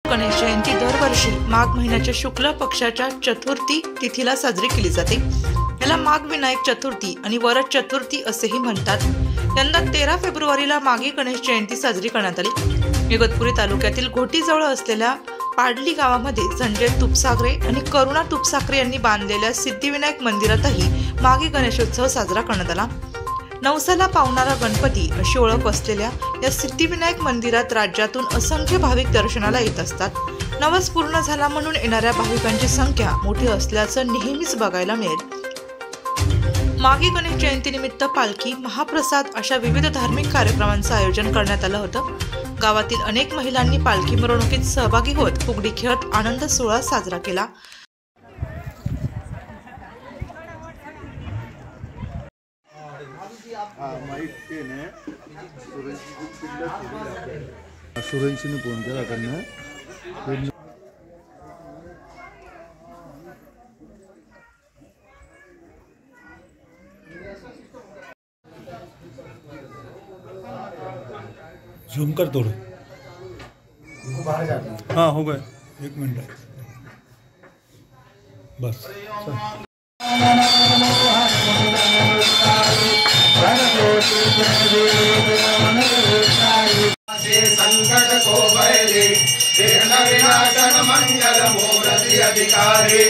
गणेश जयंती दरवर्षी माघ महिन्याच्या शुक्ल पक्षाच्या चतुर्थी तिथीला साजरी केली जाते। याला माघ विनायक चतुर्थी आणि वरद चतुर्थी असेही म्हणतात। यंदा 13 फेब्रुवारीला माघी गणेश जयंती साजरी करण्यात आली। इगतपुरी तालुक्यातील घोटीजवळ असलेल्या पाडली गावामध्ये संजय तुपसागरे आणि करुणा तुपसागरे यांनी बांधलेल्या सिद्धिविनायक मंदिरातही माघी गणेशोत्सव साजरा करण्यात आला। नवसाला पावणारा गणपती अशी ओळख असलेल्या या सिद्धिविनायक मंदिरात राज्यातून असंख्य भाविक दर्शनाला येत असतात। नवस पूर्ण झाला म्हणून येणाऱ्या भाविकांची संख्या मोठी असल्याचं नेहमीच बघायला मिळेल। माघी गणेश जयंतीनिमित्त पालखी, महाप्रसाद अशा विविध धार्मिक कार्यक्रमांचं आयोजन करण्यात आलं होतं। गावातील अनेक महिलांनी पालखी मिरवणुकीत सहभागी होत फुगडी खेळत आनंद सोहळा साजरा केला। सुरेंशी ने फोन केला त्यांना जूम कर थोड़ा। हाँ हो गए, 1 मिनट बस। संकट को बैले विघ्न विनाशन मंगल मूर्ति अधिकारी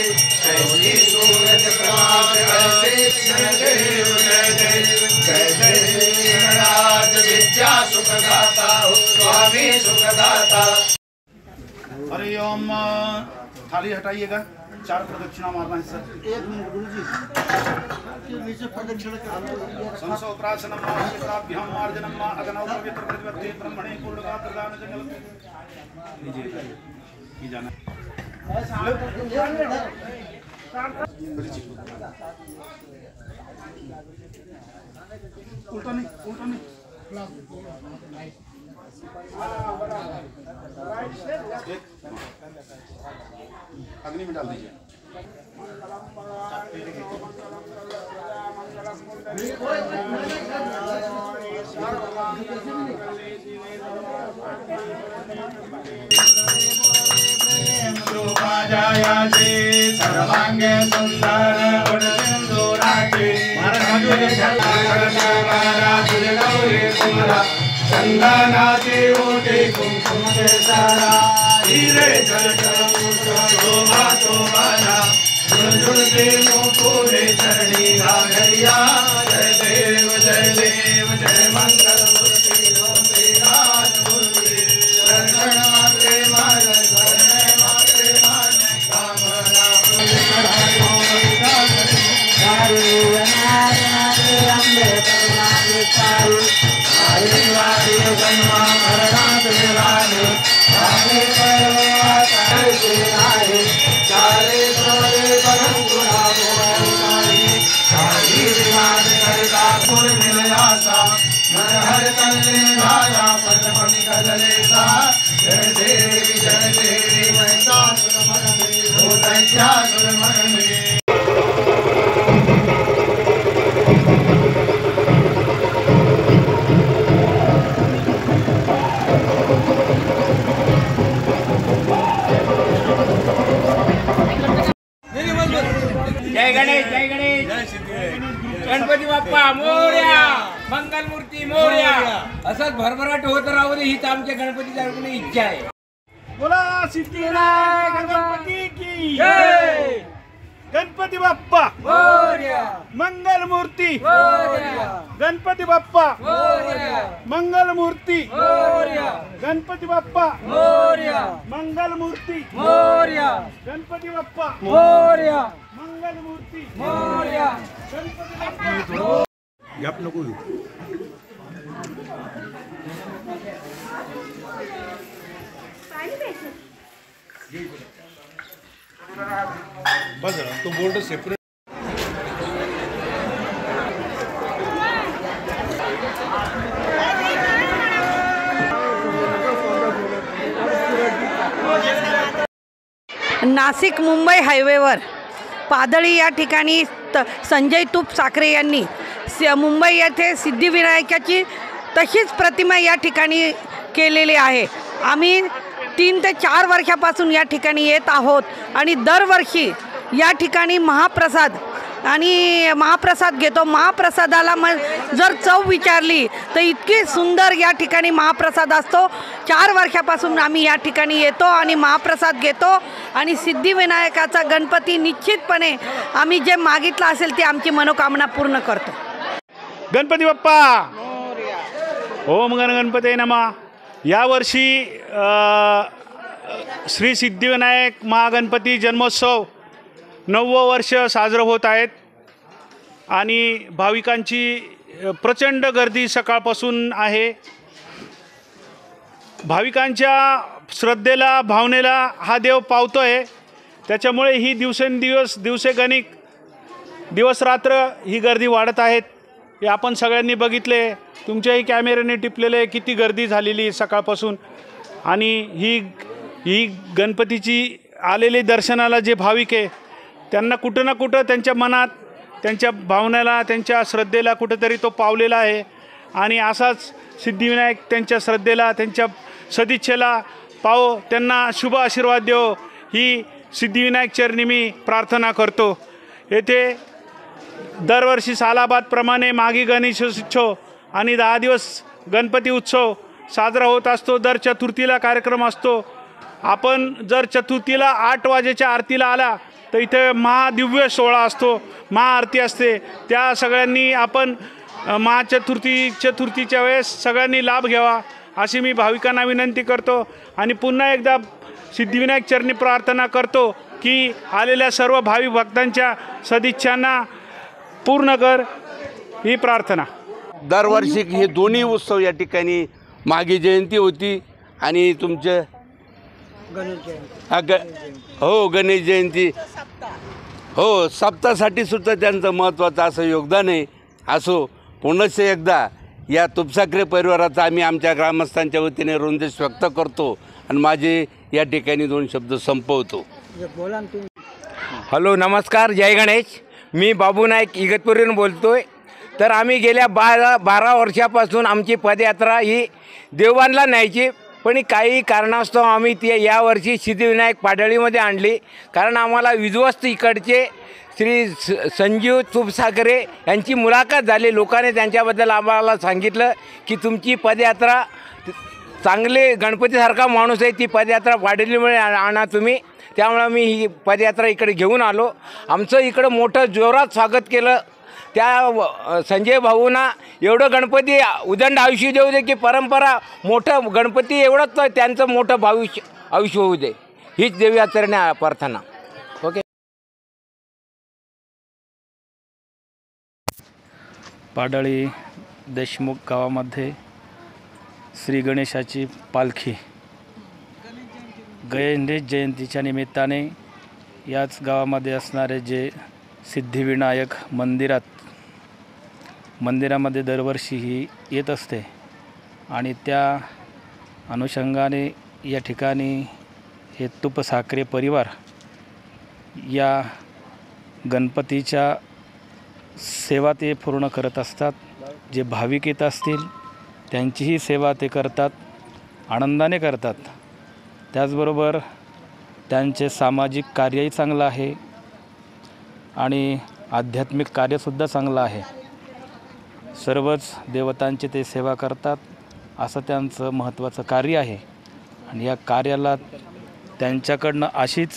ऐसी सूरज प्रभात ऐसे जय देव जय देव जय देव राज विद्या सुखदाता स्वामी सुखदाता। हरि ओम। थाली हटाइएगा, 4 प्रदक्षिणा मारना है सर। 1 मिनट गुरुजी, नीचे प्रदक्षिणा संसोत्रासनम मार्जनाभ्याम मार्जनम मा अगनौ पवित्र प्रतिपत्ति ब्रह्मणे पूर्णगा प्रदान जंगल लीजिए ये जाना उल्टा नहीं अग्नि में डाल दीजिए। सर्वांगे सुंदर सिंदूराची चंदनाची ओटी कुंकुम सारा हीरे शोभा शोभाना झुलझुलते मुकुरे चरणी राघरिया जय देव जय मंगल मूर्ति लोके राज मूर्ति दर्शन मात्रे मान शरण मात्रे मान कामना अम्बे करुणानि चारु आदिवासी जन्मा मरणात विराजे आगे परवाता आए चारे सोरे परम गुणा बोलताई सारी विवाद करता पुर मिल आशा मन हर कल्ले गाया पद पंकज लेता जय देवी मैं सासुर मन में हो दैत्यासुर मन में। जय गणेश गणपती बाप्पा मोरया, मंगल मूर्ती मोरया। असंच भरभराट होत राहू दे हीच आमच्या गणपतीच्या इच्छा आहे। बोला सिद्धिविनायक गणपती की जय। गणपती बाप्पा मोरया, मंगल मूर्ती मोरया। गणपती बाप्पा मोरया, मंगल मूर्ती मोरया। गणपती बाप्पा मोरया, मंगल मूर्ती मोरया। गणपती बाप्पा मोरया, मंगल मूर्ती मोरया। गणपती बाप्पा गॅप नको घेऊ। बस तो बोर्ड सेपरेट। नाशिक मुंबई हायवेवर पादळी या ठिकाणी संजय तुपसागरे यांनी मुंबई येथे सिद्धिविनायकाची तशीच प्रतिमा या ठिकाणी केलेली आहे। आम्ही 3 ते 4 वर्षापासून या ठिकाणी येत आहोत आणि दरवर्षी या ठिकाणी महाप्रसाद घेतो. महाप्रसादाला जर चव विचारली तर इतकी सुंदर या ठिकाणी महाप्रसाद असतो. 4 वर्षापासून आम्ही या ठिकाणी येतो आणि महाप्रसाद घेतो आणि सिद्धिविनायकाचा गणपती निश्चितपणे आम्ही जे मागितलं असेल ते आमची मनोकामना पूर्ण करतो. गणपती बाप्पा ओम गण गणपते नमः. यावर्षी श्री सिद्धिविनायक महागणपती जन्मोत्सव 9वं वर्ष साजरं होत आहेत आणि भाविकांची प्रचंड गर्दी सकाळपासून आहे. भाविकांच्या श्रद्धेला भावनेला हा देव पावतो आहे. त्याच्यामुळे ही दिवसेगणिक दिवसरात्र ही गर्दी वाढत आहेत. हे आपण सगळ्यांनी बघितले. तुमच्याही कॅमेऱ्याने टिपलेले किती गर्दी झालेली सकाळपासून. आणि ही गणपतीची आलेले दर्शनाला जे भाविक आहे त्यांना कुठं ना कुठं त्यांच्या मनात, त्यांच्या भावनेला, त्यांच्या श्रद्धेला कुठंतरी तो पावलेला आहे. आणि असाच सिद्धिविनायक त्यांच्या श्रद्धेला, त्यांच्या सदिच्छेला पावो, त्यांना शुभ आशीर्वाद देव ही सिद्धिविनायक चरणी मी प्रार्थना करतो. येथे दरवर्षी सालाबादप्रमाणे मागी गणेशोत्सव आणि 10 दिवस गणपती उत्सव साजरा होत असतो. दर चतुर्थीला कार्यक्रम असतो. आपण जर चतुर्थीला 8 वाजेच्या आरतीला आला तर इथे महादिव्य सोहळा असतो, महाआरती असते. त्या सगळ्यांनी आपण चतुर्थीच्या वेळेस सगळ्यांनी लाभ घ्यावा अशी मी भाविकांना विनंती करतो. आणि पुन्हा एकदा सिद्धिविनायक चरणी प्रार्थना करतो की आलेल्या सर्व भाविक भक्तांच्या सदिच्छांना पूर्ण कर ही प्रार्थना. दरवर्षी हे दोन्ही उत्सव या ठिकाणी मागे जयंती होती आणि तुमचे गणेश जयंती हो सप्तासाठी सुद्धा त्यांचं महत्त्वाचं असं योगदान आहे. असो पुनश्च एकदा या तुपसाखरे परिवाराचा आम्ही आमच्या ग्रामस्थांच्या वतीने ऋणदेश व्यक्त करतो आणि माझे या ठिकाणी 2 शब्द संपवतो. हॅलो नमस्कार, जय गणेश. मी बाबू नाईक इगतपुरीवरून बोलतो आहे. तर आम्ही गेल्या 12 वर्षापासून आमची पदयात्रा ही देवबांधला न्यायची, पण काही कारणास्तव आम्ही ती यावर्षी सिद्धिविनायक पाडळीमध्ये आणली. कारण आम्हाला विध्वस्त इकडचे श्री संजीव तुपसाखरे यांची मुलाखत झाली. लोकांनी त्यांच्याबद्दल आम्हाला सांगितलं की तुमची पदयात्रा चांगले गणपतीसारखा माणूस आहे, ती पदयात्रा पाडळीमुळे आणा तुम्ही. त्यामुळे मी ही पदयात्रा इकडे घेऊन आलो. आमचं इकडं मोठं जोरात स्वागत केलं. त्या संजय भाऊंना एवढं गणपती उदंड आयुष्य देऊ दे की परंपरा मोठं गणपती एवढंच त्यांचं मोठं आयुष्य होऊ दे हीच देवीचरणी प्रार्थना. ओके. पाडळी देशमुख गावामध्ये श्री गणेशाची पालखी गणेश जयंतीच्या निमित्ताने याच गावामध्ये असणारे जे सिद्धिविनायक मंदिरामध्ये दरवर्षी ही येत असते आणि त्या अनुषंगाने या ठिकाणी हे तुपसाखरे परिवार या गणपतीच्या सेवा ते पूर्ण करत असतात. जे भाविक येत असतील त्यांचीही सेवा ते करतात, आनंदाने करतात. त्याचबरोबर त्यांचे सामाजिक कार्यही चांगलं आहे आणि आध्यात्मिक कार्यसुद्धा चांगलं आहे. सर्वच देवतांची ते सेवा करतात, असं त्यांचं महत्त्वाचं कार्य आहे. आणि या कार्याला त्यांच्याकडनं अशीच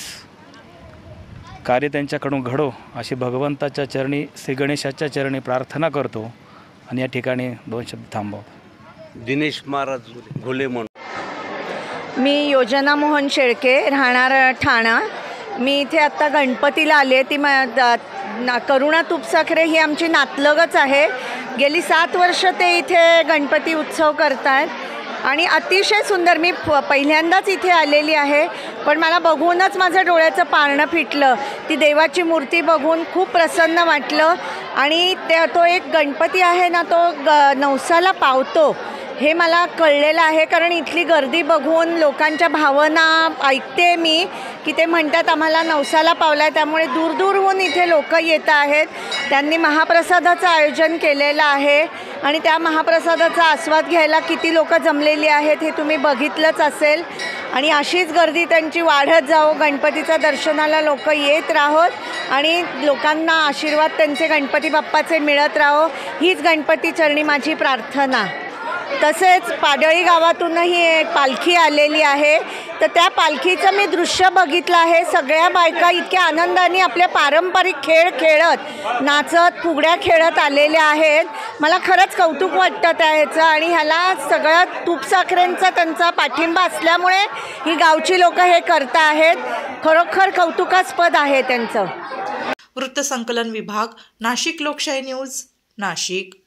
कार्य त्यांच्याकडून घडो अशी भगवंताच्या चरणी श्री गणेशाच्या चरणी प्रार्थना करतो आणि या ठिकाणी 2 शब्द थांबवतो. दिनेश महाराज घोले म्हणून मी योजना मोहन शेळके, राहणार ठाणा. मी इथे आत्ता गणपतीला आले. ती करुणा तुपसाखरे ही आमची नातलगच आहे. गेली 7 वर्ष ते इथे गणपती उत्सव करतात आणि अतिशय सुंदर. मी पहिल्यांदाच इथे आलेली आहे, पण मला बघूनच माझं डोळ्याचं पारणं फिटलं. ती देवाची मूर्ती बघून खूप प्रसन्न वाटलं. आणि तो एक गणपती आहे ना, तो नवसाला पावतो हे मला कळलेलं आहे. कारण इथली गर्दी बघून लोकांच्या भावना ऐकते मी की ते म्हणतात आम्हाला नवसाला पावला आहे. त्यामुळे दूरदूरहून इथे लोक येत आहेत. त्यांनी महाप्रसादाचं आयोजन केलेलं आहे आणि त्या महाप्रसादाचा आस्वाद घ्यायला किती लोक जमलेली आहेत हे तुम्ही बघितलंच असेल. आणि अशीच गर्दी त्यांची वाढत जावो, गणपतीच्या दर्शनाला लोक येत राहोत आणि लोकांना आशीर्वाद त्यांचे गणपती बाप्पाचे मिळत राहो, हीच गणपती चरणी माझी प्रार्थना। तसेच पाडळी गावातूनही एक पालखी आलेली आहे, तर त्या पालखीचं मी दृश्य बघितलं आहे। सगळ्या बायका इतक्या आनंदाने आपले पारंपरिक खेळ खेळत, नाचत, फुगड्या खेळत आलेल्या आहेत। मला खरंच कौतुक वाटतं त्याचं आणि ह्याला सगळं तूपसाखरेंचा त्यांचा पाठिंबा असल्यामुळे ही गावची लोक हे करत आहेत। खरोखर कौतुकास्पद आहे त्यांचं। वृत्तसंकलन विभाग, नाशिक लोकशाही न्यूज, नाशिक।